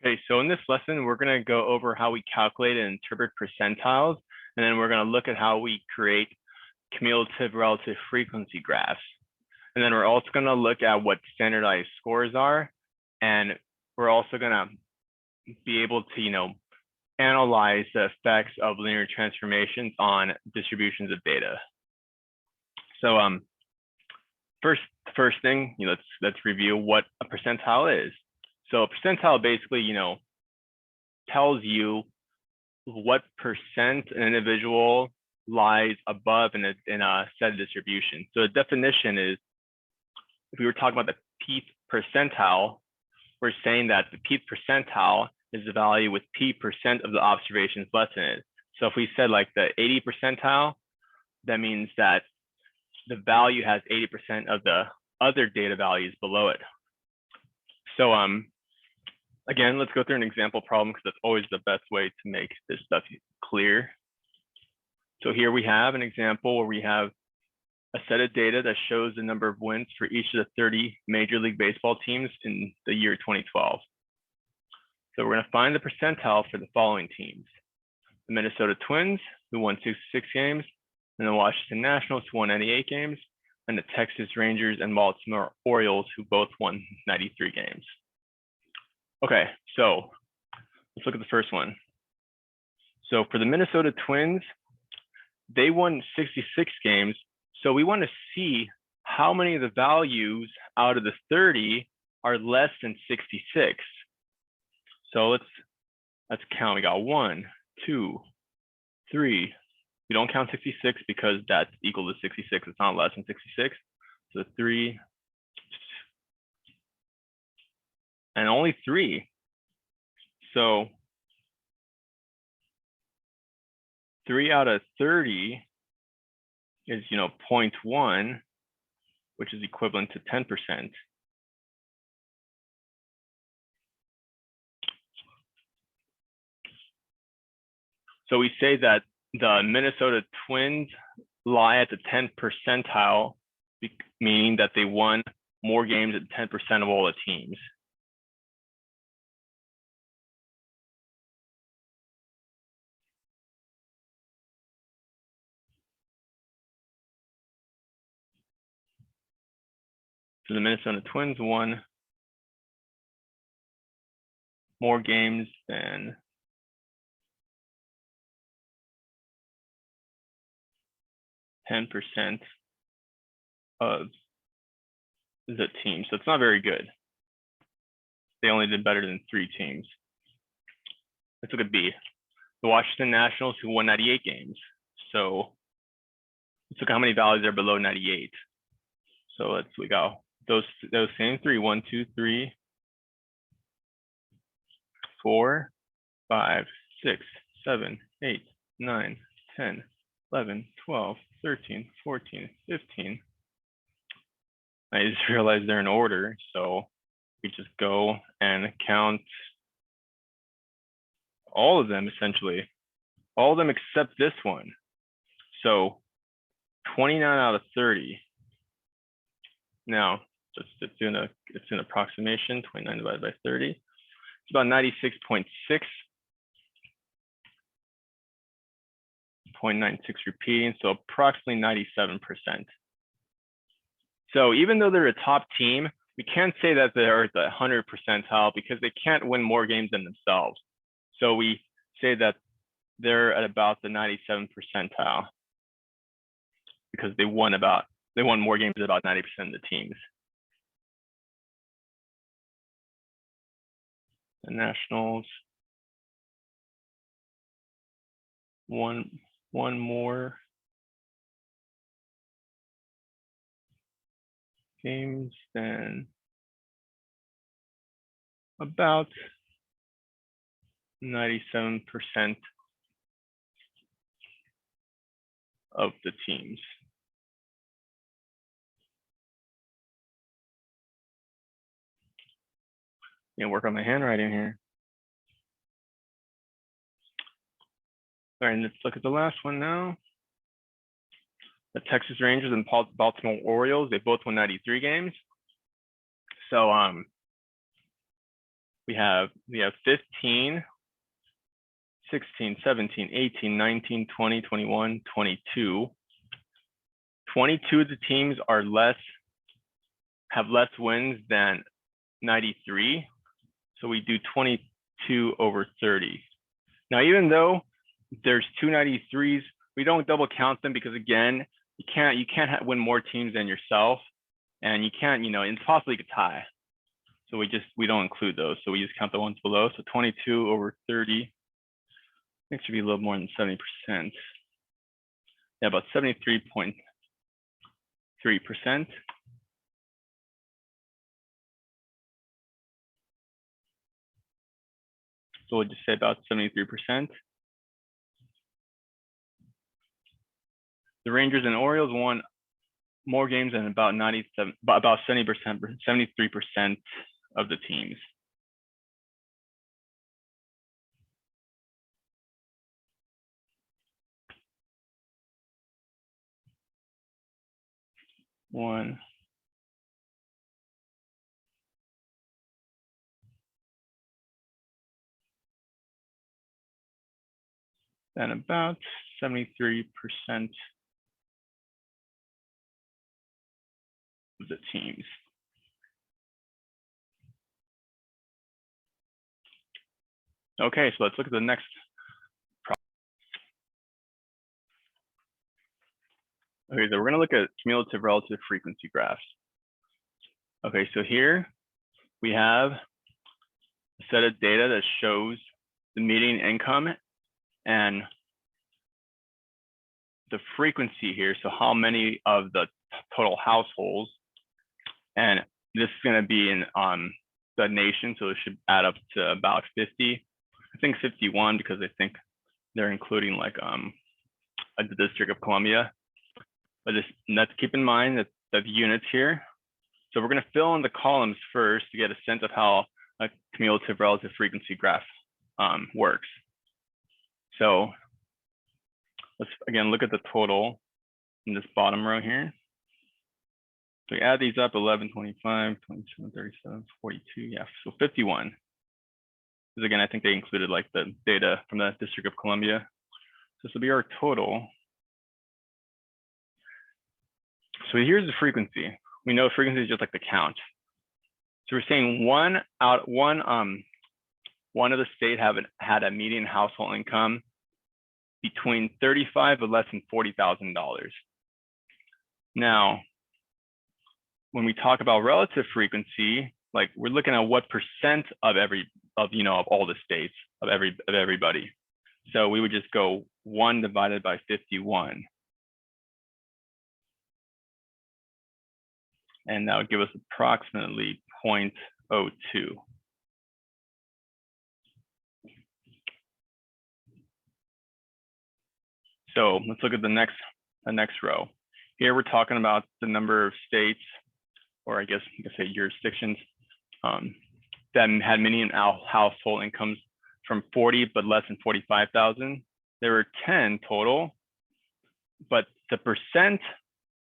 Okay, so in this lesson, we're going to go over how we calculate and interpret percentiles, and then we're going to look at how we create cumulative relative frequency graphs. And then we're also going to look at what standardized scores are, and we're also going to be able to, analyze the effects of linear transformations on distributions of data. So first thing, let's review what a percentile is. So a percentile basically, tells you what percent an individual lies above in a set distribution. So the definition is, if we were talking about the pth percentile, we're saying that the pth percentile is the value with p% of the observations less than it. So if we said like the 80 percentile, that means that the value has 80% of the other data values below it. So again, let's go through an example problem because that's always the best way to make this stuff clear. So here we have an example where we have a set of data that shows the number of wins for each of the 30 Major League Baseball teams in the year 2012. So we're going to find the percentile for the following teams: the Minnesota Twins, who won 66 games, and the Washington Nationals, who won 98 games, and the Texas Rangers and Baltimore Orioles, who both won 93 games. Okay, so let's look at the first one. So for the Minnesota Twins, they won 66 games. So we want to see how many of the values out of the 30 are less than 66. So let's count. We got 1, 2, 3. We don't count 66 because that's equal to 66. It's not less than 66. So 3. And only 3. So 3 out of 30 is 0.1, which is equivalent to 10%. So we say that the Minnesota Twins lie at the 10th percentile, meaning that they won more games at 10% of all the teams. So the Minnesota Twins won more games than 10% of the team. So it's not very good. They only did better than 3 teams. Let's look at B. The Washington Nationals, who won 98 games. So let's look at how many values are below 98. So we got those same 3. 1, 2, 3, 4, 5, 6, 7, 8, 9, 10, 11, 12, 13, 14, 15. I just realized they're in order, so we just go and count all of them, essentially. All of them except this one. So 29 out of 30. Now, it's an approximation. 29 divided by 30. It's about 96.6. 0.96 repeating, so approximately 97%. So even though they're a top team, we can't say that they're at the 100th percentile because they can't win more games than themselves. So we say that they're at about the 97th percentile because they won more games than about 90% of the teams. The Nationals won one more games than about 97% of the teams. Work on my handwriting here. All right, let's look at the last one now. The Texas Rangers and Baltimore Orioles, they both won 93 games. So we have 15, 16, 17, 18, 19, 20, 21, 22. 22 of the teams are have less wins than 93. So we do 22 over 30. Now, even though there's two 93s, we don't double count them because again, you can't win more teams than yourself, and you can't, it's possible you could tie. So we don't include those. So we just count the ones below. So 22 over 30. It should be a little more than 70%. Yeah, about 73.3%. So we'll just say about 73%. The Rangers and Orioles won more games than about 70%, 73% of the teams. One. Then about 73% of the teams. Okay, so let's look at the next problem. Okay, so we're going to look at cumulative relative frequency graphs. Okay, so here we have a set of data that shows the median income and the frequency here. So how many of the total households, and this is going to be in the nation, so it should add up to about 50. I think 51 because I think they're including like the District of Columbia. But let's keep in mind that the units here. So we're going to fill in the columns first to get a sense of how a cumulative relative frequency graph works. So let's again look at the total in this bottom row here. So we add these up: 11, 25, 27, 37, 42. Yeah, so 51. Because again, I think they included like the data from the District of Columbia. So this will be our total. So here's the frequency. We know frequency is just like the count. So we're saying one of the state had a median household income between 35 but less than $40,000. Now, when we talk about relative frequency, like we're looking at what percent of all the states of everybody. So we would just go 1 divided by 51. And that would give us approximately 0.02. So let's look at the next row. Here we're talking about the number of states, or I guess you could say jurisdictions, that had median household incomes from 40 but less than 45,000. There were 10 total, but the percent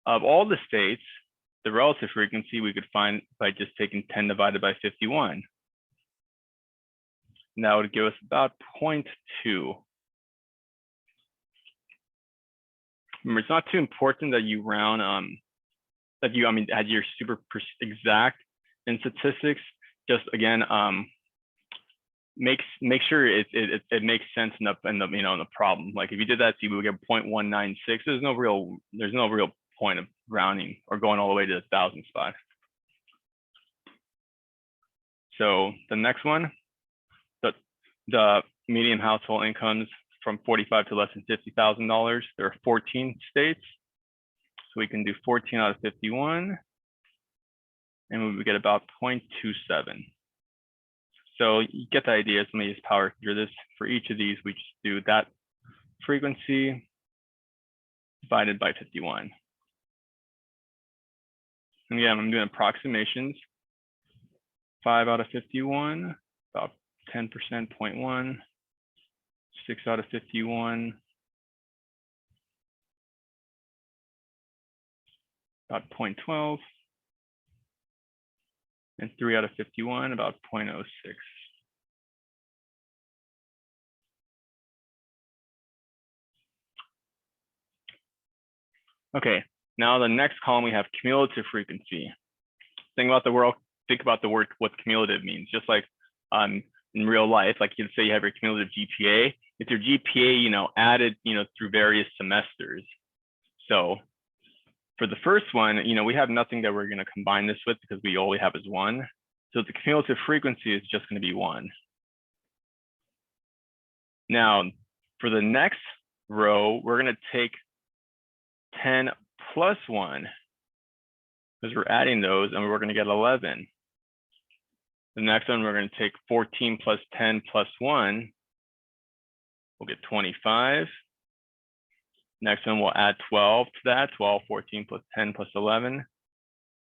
of all the states, the relative frequency we could find by just taking 10 divided by 51. And that would give us about 0.2. Remember, it's not too important that you round, that you're super exact in statistics. Just again, make sure it makes sense in the problem. Like if you did that, so you would get 0.196. There's no real point of rounding or going all the way to the thousand spot. So the next one, the median household incomes from 45 to less than $50,000. There are 14 states. So we can do 14 out of 51. And we would get about 0.27. So you get the idea. So let me just power through this. For each of these, we just do that frequency divided by 51. And again, I'm doing approximations. 5 out of 51, about 10%, 0.1. 6 out of 51, about 0.12. And 3 out of 51, about 0.06. Okay, now the next column we have cumulative frequency. Think about the word what cumulative means. Just like in real life, like you say you have your cumulative GPA. It's your GPA, added, through various semesters. So for the first one, we have nothing that we're going to combine this with because we all we have is 1. So the cumulative frequency is just going to be 1. Now, for the next row, we're going to take 10 plus 1 because we're adding those and we're going to get 11. The next one, we're going to take 14 plus 10 plus 1. We'll get 25. Next one, we'll add 12 to that. 12, 14 plus 10 plus 11,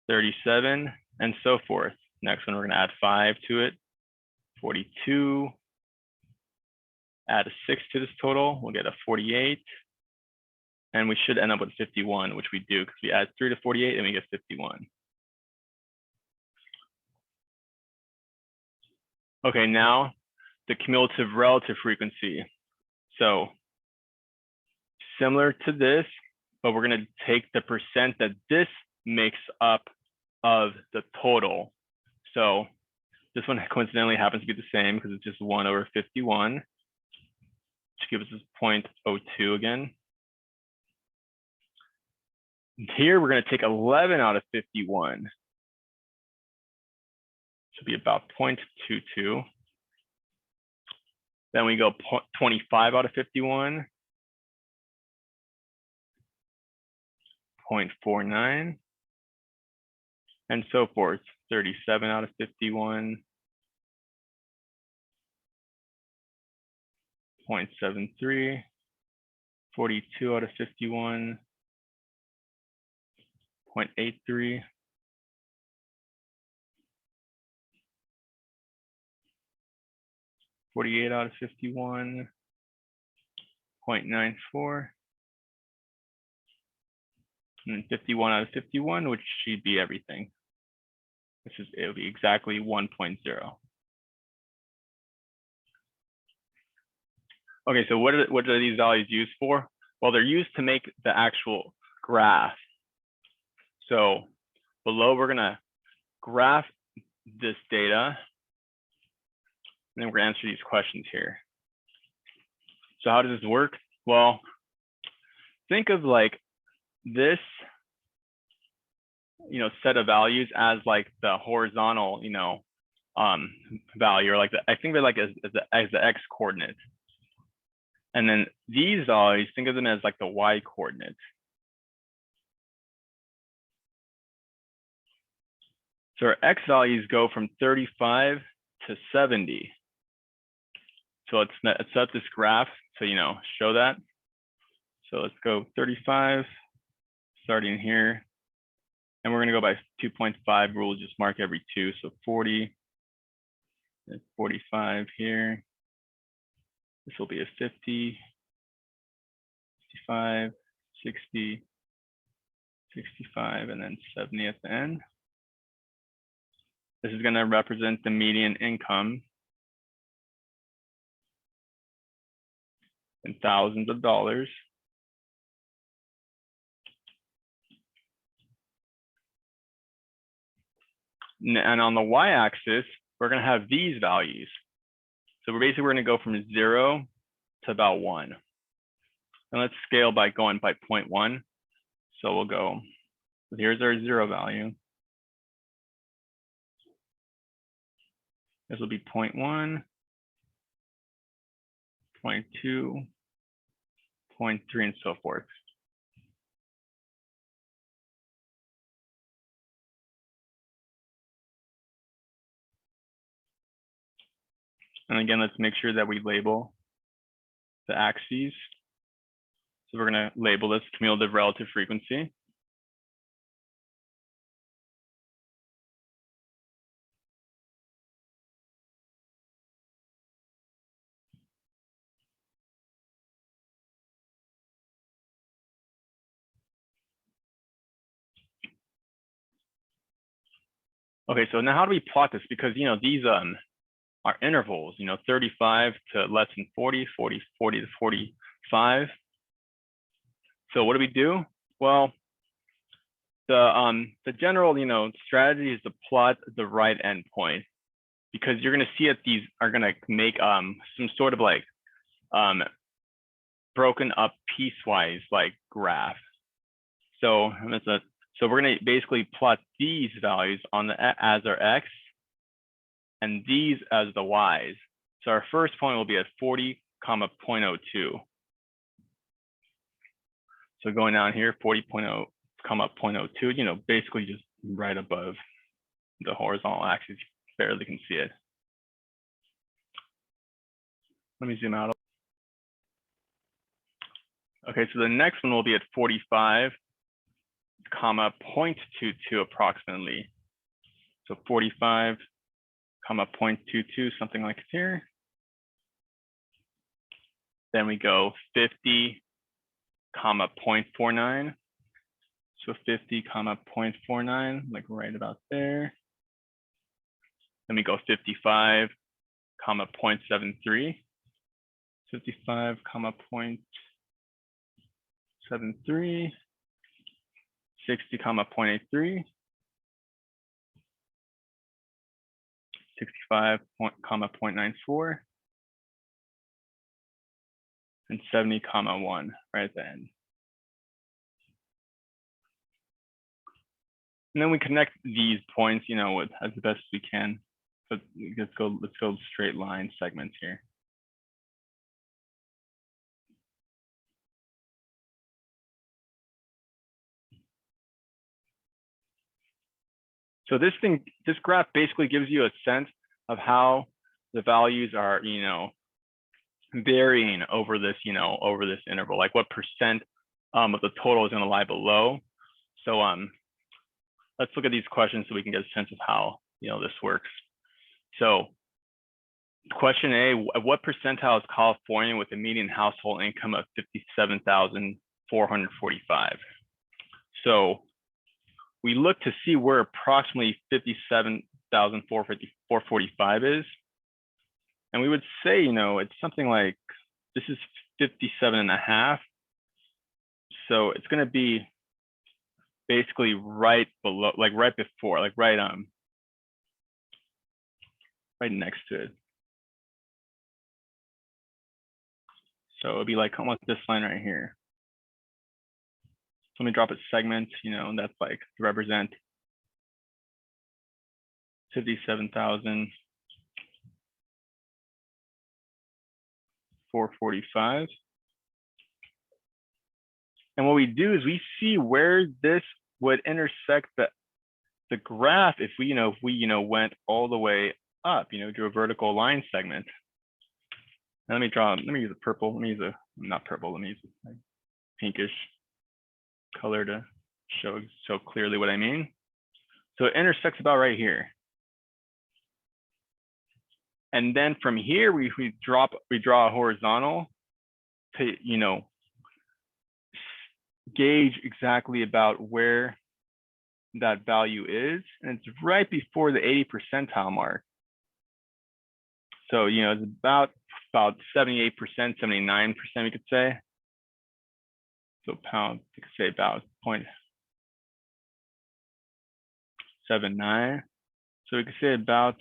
37, and so forth. Next one, we're going to add 5 to it, 42. Add a 6 to this total, we'll get a 48. And we should end up with 51, which we do because we add 3 to 48 and we get 51. Okay, now the cumulative relative frequency. So similar to this, but we're going to take the percent that this makes up of the total. So this one coincidentally happens to be the same because it's just 1 over 51, which gives us 0.02 again. Here we're going to take 11 out of 51. Should be about 0.22. Then we go 25 out of 51. 0.49. And so forth. 37 out of 51. 0.73. 42 out of 51. 0.83. 48 out of 51, 0.94, and then 51 out of 51, which should be everything. It'll be exactly 1.0. Okay, so what are these values used for? Well, they're used to make the actual graph. So below, we're gonna graph this data. And then we're gonna answer these questions here. So how does this work? Well, think of like this, set of values as like the horizontal, value, or like I think of it like as the x coordinate. And then these values, think of them as like the y coordinates. So our x values go from 35 to 70. So let's set up this graph to, show that. So let's go 35, starting here. And we're going to go by 2.5 rule, just mark every 2. So 40, and 45 here. This will be a 50, 55, 60, 65, and then 70 at the end. This is going to represent the median income in thousands of dollars. And on the y-axis, we're going to have these values. So we're going to go from 0 to about 1. And let's scale by going by 0.1. So we'll go, here's our 0 value. This will be 0.1, 0.2, 0.3, and so forth. And again, let's make sure that we label the axes. So we're going to label this cumulative relative frequency. Okay, so now how do we plot this? Because these are intervals, 35 to less than 40, 40 to 45. So what do? Well, the general, strategy is to plot the right endpoint, because you're going to see that these are going to make some sort of like broken up piecewise like graph. So we're going to basically plot these values on the as our x and these as the y's. So our first point will be at 40, 0.02. So going down here, 40.0, 0.02, basically just right above the horizontal axis. You barely can see it. Let me zoom out. Okay, so the next one will be at 45, 0.22 approximately. So 45, 0.22, something like here. Then we go 50, 0.49. So 50, 0.49, like right about there. Then we go 55, 0.73. 55, 0.73. 60, 0.83. 65, 0.94. And 70, 1 right at the end. And then we connect these points, with as the best we can. But let's go straight line segments here. So this graph basically gives you a sense of how the values are, varying over this, over this interval, like what percent of the total is going to lie below. So let's look at these questions so we can get a sense of how, this works. So question A, what percentile is California with a median household income of $57,445? So we look to see where approximately $57,445 is. And we would say, it's something like, this is 57.5. So it's going to be basically right below, like right before, like right next to it. So it'll be like almost this line right here. So let me drop a segment, and that's like to represent 57,445. And what we do is we see where this would intersect the graph if we, went all the way up, drew a vertical line segment. Now let me use a purple. Let me use not purple. Let me use a pinkish color to show clearly what I mean. So it intersects about right here. And then from here, we draw a horizontal to, gauge exactly about where that value is. And it's right before the 80 percentile mark. So, it's about 78%, 79%, we could say. So we could say about 0.79. So we could say about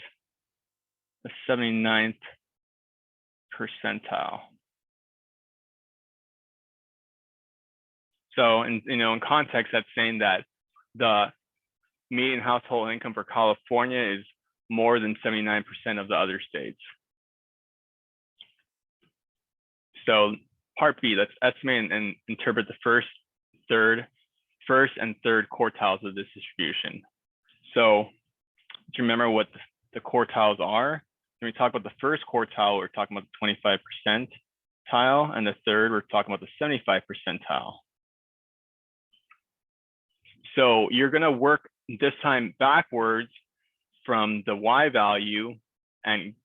the 79th percentile. So in context, that's saying that the median household income for California is more than 79% of the other states. So part B, let's estimate and interpret the first and third quartiles of this distribution. So do you remember what the quartiles are? When we talk about the first quartile, we're talking about the 25 percentile, and the third, we're talking about the 75 percentile. So you're going to work this time backwards from the y value and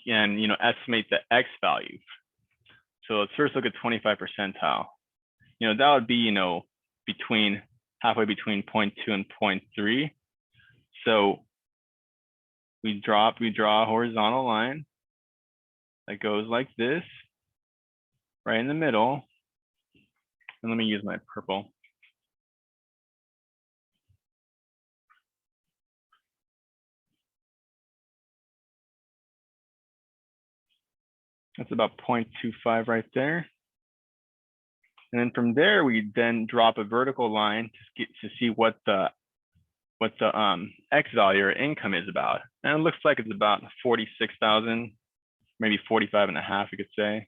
estimate the x value. So let's first look at 25 percentile. That would be halfway between 0.2 and 0.3. So we draw a horizontal line that goes like this, right in the middle. And let me use my purple. That's about 0.25 right there. And then from there, we then drop a vertical line to see what the X value or income is about. And it looks like it's about 46,000, maybe 45.5, we could say.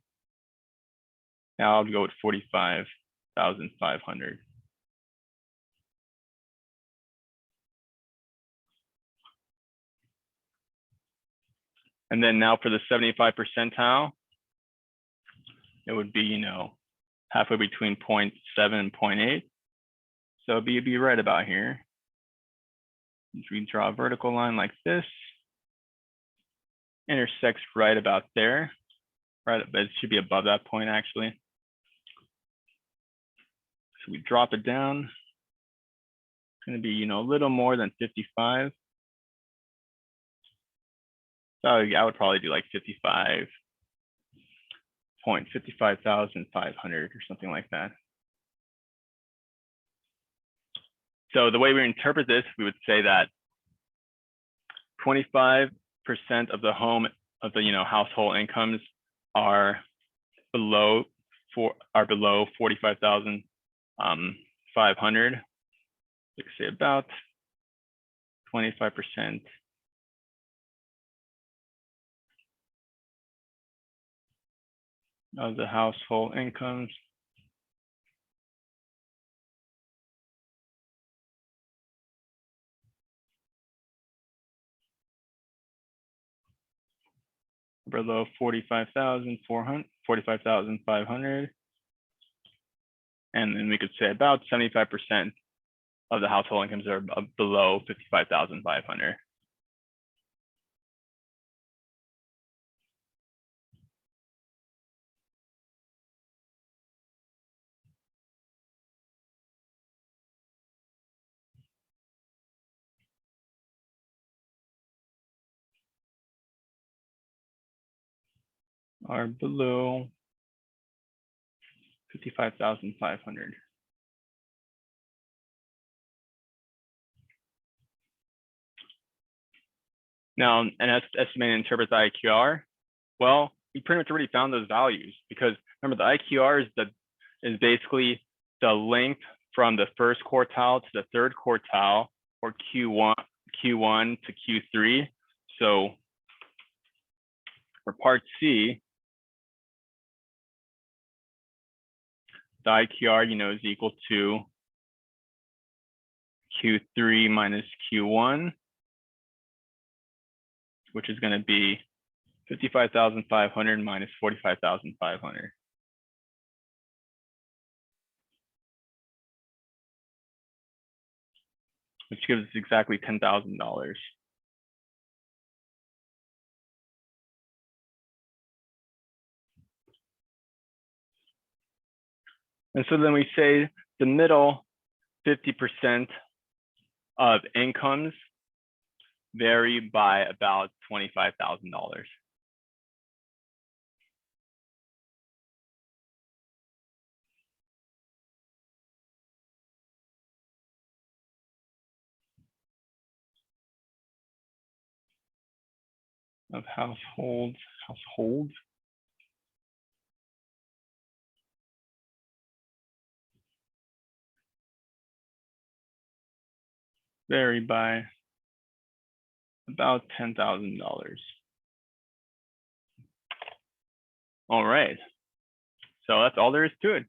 Now I'll go with 45,500. And then now for the 75 percentile, it would be, halfway between 0.7 and 0.8. So it'd be right about here. If we draw a vertical line like this, intersects right about there, right? But it should be above that point actually. So we drop it down. It's going to be, a little more than 55. So I would probably do like 55,500 or something like that. So the way we interpret this, we would say that 25% of the household incomes are below 45,500. We could say about 25% of the household incomes below 45,500. And then we could say about 75% of the household incomes are below 55,500. Are below 55,500. Now, and estimate and interpret the IQR. Well, we pretty much already found those values because remember the IQR is basically the length from the first quartile to the third quartile, or Q1 to Q3. So for part C, the IQR, is equal to Q3 minus Q1, which is going to be 55,500 minus 45,500. Which gives us exactly $10,000. And so then we say the middle 50% of incomes vary by about $25,000. Of households vary by about $10,000. All right. So that's all there is to it.